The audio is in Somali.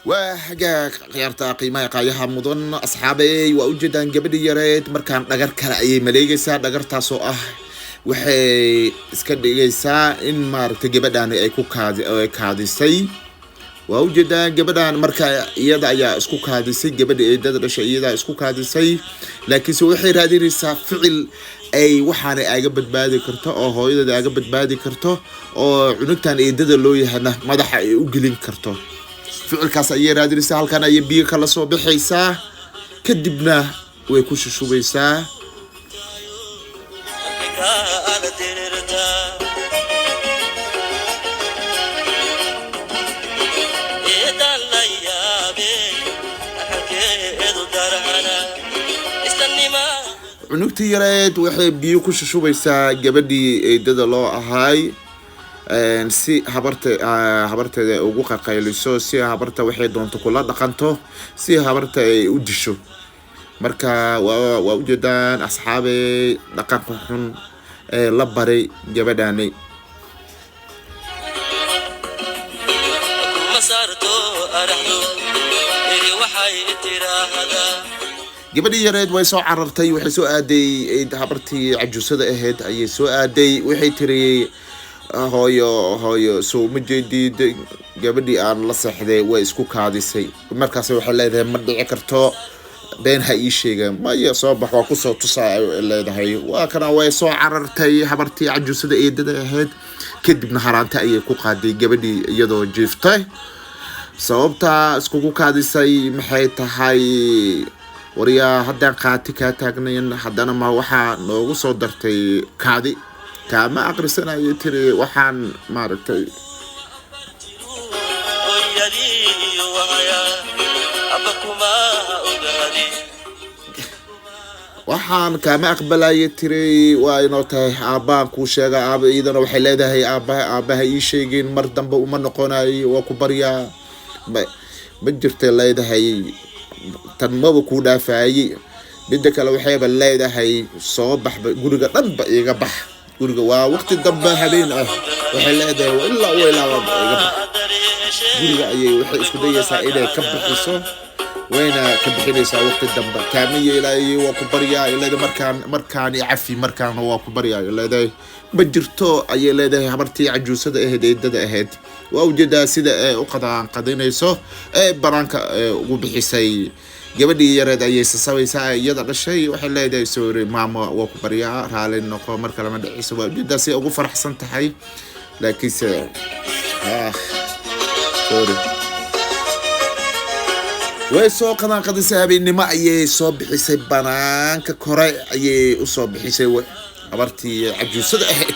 وحاجة خيارتا قيمة قايها مدن أصحابي وأوجدان قبل يريد مركان نجار كلا أي مليجسا نجار تاسو waxay iska dhigaysaa in maaragtay gabadhan ay ku kaadisay waa u jeedaa gabadhan marka iyada ayaa isku kaadisay gabadha eedada dhashay iyada isku kaadisay laakiin waxay raadinaysaa ficil ay waxaan ay ga badbaadi karto oo hooyada ay ga badbaadi karto oo cunugtan eedada loo yahay madaxa ay u gelin karto ficilkaas ay raadinaysaa halkan ay biyo kala soo bixaysaa kadibna way ku shushubaysaa cunugtii yareed waxay biyo ku shushubaysaa gabadhii eedada loo ahaay si habarteeda ugu qaqayliso si habarta waxay doonto kula dhaqanto si habarta ay u disho marka waa u jeedaan asxaabay dhaqanka xun la baray gabadhani gabadhii yareed way soo carartay waxay soo aaday habartii cajuusada ahayd ayay soo aaday waxay tiri hooyo soo ma jeedid gabadhii aan la seexday way isku kaadisay markaas waxay leedahay ma dhici karto been ha ii sheegan maya soo bax waa ku soo tusaa leedahay waa kana way soo carartay habartii cajuusada eedada ahayd kadibna haraanta ayay ku qaaday gabadhii iyadoo jiiftay sababta isku kaadisay maxay tahay wariyaa haddaan qaati ka taagnayn haddana ma waxaa noogu soo dartay kaadi kaama aqrisanayay tiri waxaan maaragtay waxaan kaama aqbalayay tiri waa inoo tahay aabaan kuu sheega aaba iidana waxay leedahay aabaha ii sheegin mar dambe uma noqonayo waa ku baryaa ma jirtay leedahay tan maba ku dhaafayay midda kale waxayba leedahay soo baxba guriga dhanba iga bax guriga waa waqti dambe habeen ah waxay leedahay ilaa iga bax guriga ayay waxay isku dayaysaa inay ka bixiso wayna ka bixinaysaa waqti dambe kaamiye ilaahay waa ku baryaa ilaahay markaan cafi markaan waa ku baryaa ilaahay ma jirto ayay leedahay habartii cajuusada ahayd eedada ahayd waa u jeedaa sida ay u qadinayso baraanka ugu bixisay gabadhii yareed ayay sasabaysaa iyada dhashay waxay leedahay sorry maamo waa ku baryaa raali noqo marka lama dhiciso waa u jeedaa si ugu faraxsan tahay laakiin sorry way soo qadisay habeenimo ayay soo bixisay banaanka kore ayay u soo bixisay habartii cajuusada ahayd